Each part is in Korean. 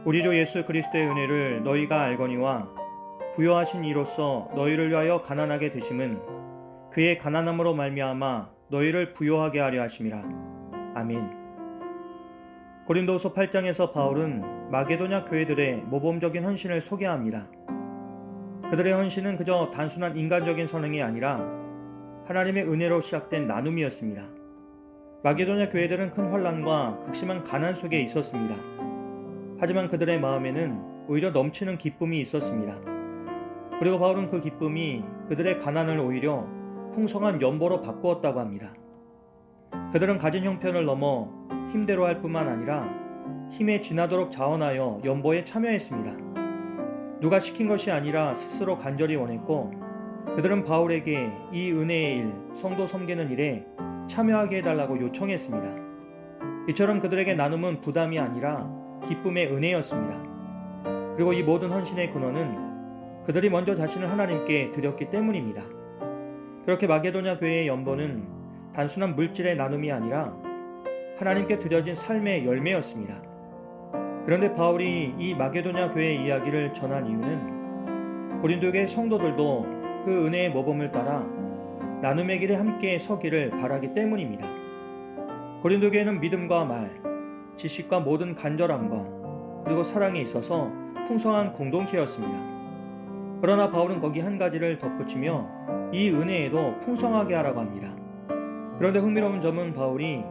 우리 주 예수 그리스도의 은혜를 너희가 알거니와 부요하신 이로써 너희를 위하여 가난하게 되심은 그의 가난함으로 말미암아 너희를 부요하게 하려 하심이라. 아멘. 고린도후서 8장에서 바울은 마게도냐 교회들의 모범적인 헌신을 소개합니다. 그들의 헌신은 그저 단순한 인간적인 선행이 아니라 하나님의 은혜로 시작된 나눔이었습니다. 마게도냐 교회들은 큰 환난과 극심한 가난 속에 있었습니다. 하지만 그들의 마음에는 오히려 넘치는 기쁨이 있었습니다. 그리고 바울은 그 기쁨이 그들의 가난을 오히려 풍성한 연보로 바꾸었다고 합니다. 그들은 가진 형편을 넘어 힘대로 할 뿐만 아니라 힘에 지나도록 자원하여 연보에 참여했습니다. 누가 시킨 것이 아니라 스스로 간절히 원했고, 그들은 바울에게 이 은혜의 일, 성도 섬기는 일에 참여하게 해달라고 요청했습니다. 이처럼 그들에게 나눔은 부담이 아니라 기쁨의 은혜였습니다. 그리고 이 모든 헌신의 근원은 그들이 먼저 자신을 하나님께 드렸기 때문입니다. 그렇게 마게도냐 교회의 연보는 단순한 물질의 나눔이 아니라 하나님께 드려진 삶의 열매였습니다. 그런데 바울이 이 마게도냐 교회의 이야기를 전한 이유는 고린도 교회 성도들도 그 은혜의 모범을 따라 나눔의 길에 함께 서기를 바라기 때문입니다. 고린도 교회는 믿음과 말, 지식과 모든 간절함과 그리고 사랑에 있어서 풍성한 공동체였습니다. 그러나 바울은 거기 한 가지를 덧붙이며 이 은혜에도 풍성하게 하라고 합니다. 그런데 흥미로운 점은 바울이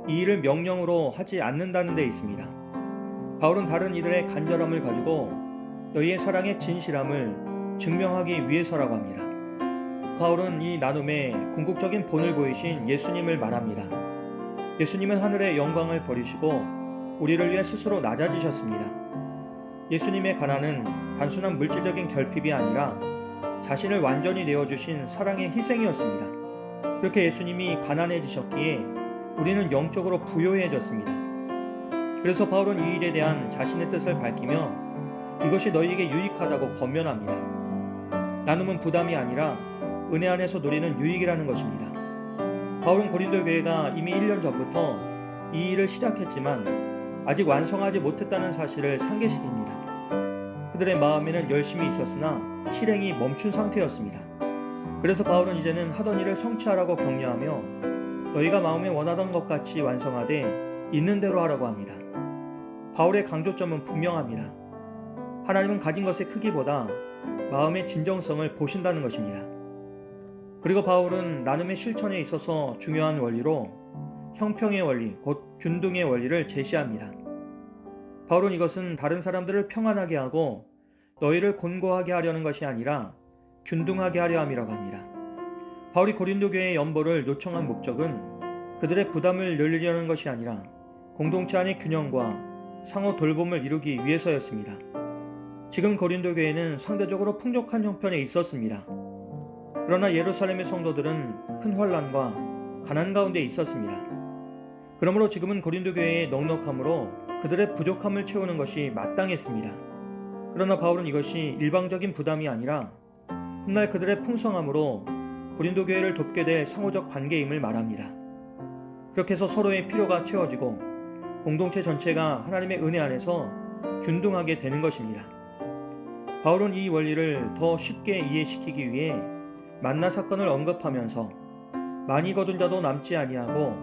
이 일을 명령으로 하지 않는다는 데 있습니다. 바울은 다른 이들의 간절함을 가지고 너희의 사랑의 진실함을 증명하기 위해서라고 합니다. 바울은 이 나눔의 궁극적인 본을 보이신 예수님을 말합니다. 예수님은 하늘의 영광을 버리시고 우리를 위해 스스로 낮아지셨습니다. 예수님의 가난은 단순한 물질적인 결핍이 아니라 자신을 완전히 내어주신 사랑의 희생이었습니다. 그렇게 예수님이 가난해지셨기에 우리는 영적으로 부요해졌습니다. 그래서 바울은 이 일에 대한 자신의 뜻을 밝히며 이것이 너희에게 유익하다고 권면합니다. 나눔은 부담이 아니라 은혜 안에서 누리는 유익이라는 것입니다. 바울은 고린도 교회가 이미 1년 전부터 이 일을 시작했지만 아직 완성하지 못했다는 사실을 상기시킵니다. 그들의 마음에는 열심이 있었으나 실행이 멈춘 상태였습니다. 그래서 바울은 이제는 하던 일을 성취하라고 격려하며 너희가 마음에 원하던 것 같이 완성하되 있는 대로 하라고 합니다. 바울의 강조점은 분명합니다. 하나님은 가진 것의 크기보다 마음의 진정성을 보신다는 것입니다. 그리고 바울은 나눔의 실천에 있어서 중요한 원리로 형평의 원리, 곧 균등의 원리를 제시합니다. 바울은 이것은 다른 사람들을 평안하게 하고 너희를 곤고하게 하려는 것이 아니라 균등하게 하려 함이라고 합니다. 바울이 고린도 교회의 연보를 요청한 목적은 그들의 부담을 늘리려는 것이 아니라 공동체 안의 균형과 상호 돌봄을 이루기 위해서였습니다. 지금 고린도 교회는 상대적으로 풍족한 형편에 있었습니다. 그러나 예루살렘의 성도들은 큰 환난과 가난 가운데 있었습니다. 그러므로 지금은 고린도 교회의 넉넉함으로 그들의 부족함을 채우는 것이 마땅했습니다. 그러나 바울은 이것이 일방적인 부담이 아니라 훗날 그들의 풍성함으로 고린도 교회를 돕게 될 상호적 관계임을 말합니다. 그렇게 해서 서로의 필요가 채워지고 공동체 전체가 하나님의 은혜 안에서 균등하게 되는 것입니다. 바울은 이 원리를 더 쉽게 이해시키기 위해 만나 사건을 언급하면서 많이 거둔 자도 남지 아니하고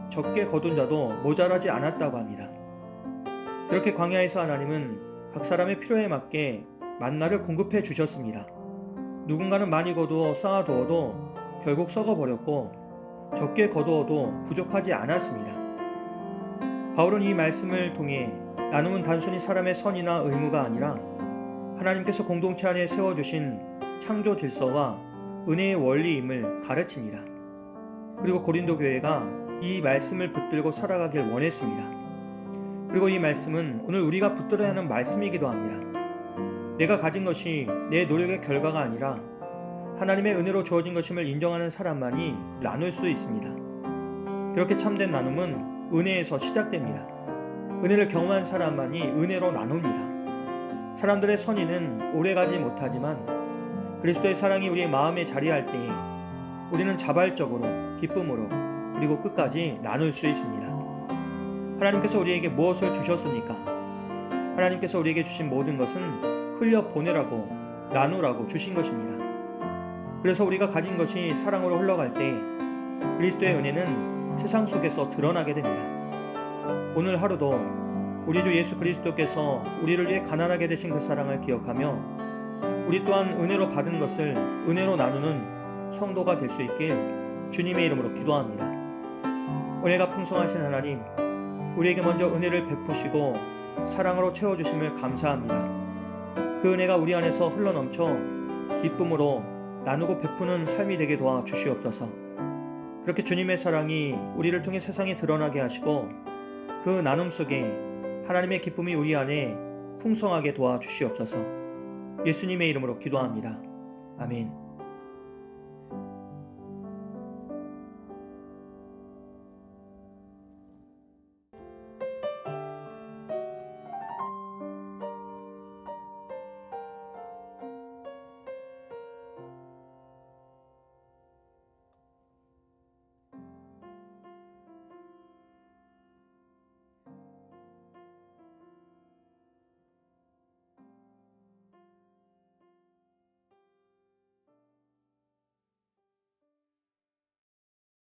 적게 거둔 자도 모자라지 않았다고 합니다. 그렇게 광야에서 하나님은 각 사람의 필요에 맞게 만나를 공급해 주셨습니다. 누군가는 많이 거두어 쌓아두어도 결국 썩어버렸고 적게 거두어도 부족하지 않았습니다. 바울은 이 말씀을 통해 나눔은 단순히 사람의 선이나 의무가 아니라 하나님께서 공동체 안에 세워주신 창조 질서와 은혜의 원리임을 가르칩니다. 그리고 고린도 교회가 이 말씀을 붙들고 살아가길 원했습니다. 그리고 이 말씀은 오늘 우리가 붙들어야 하는 말씀이기도 합니다. 내가 가진 것이 내 노력의 결과가 아니라 하나님의 은혜로 주어진 것임을 인정하는 사람만이 나눌 수 있습니다. 그렇게 참된 나눔은 은혜에서 시작됩니다. 은혜를 경험한 사람만이 은혜로 나눕니다. 사람들의 선의는 오래가지 못하지만 그리스도의 사랑이 우리의 마음에 자리할 때에 우리는 자발적으로 기쁨으로 그리고 끝까지 나눌 수 있습니다. 하나님께서 우리에게 무엇을 주셨습니까? 하나님께서 우리에게 주신 모든 것은 흘려 보내라고, 나누라고 주신 것입니다. 그래서 우리가 가진 것이 사랑으로 흘러갈 때 그리스도의 은혜는 세상 속에서 드러나게 됩니다. 오늘 하루도 우리 주 예수 그리스도께서 우리를 위해 가난하게 되신 그 사랑을 기억하며 우리 또한 은혜로 받은 것을 은혜로 나누는 성도가 될 수 있길 주님의 이름으로 기도합니다. 은혜가 풍성하신 하나님, 우리에게 먼저 은혜를 베푸시고 사랑으로 채워주심을 감사합니다. 그 은혜가 우리 안에서 흘러넘쳐 기쁨으로 나누고 베푸는 삶이 되게 도와 주시옵소서. 그렇게 주님의 사랑이 우리를 통해 세상에 드러나게 하시고 그 나눔 속에 하나님의 기쁨이 우리 안에 풍성하게 도와 주시옵소서. 예수님의 이름으로 기도합니다. 아멘.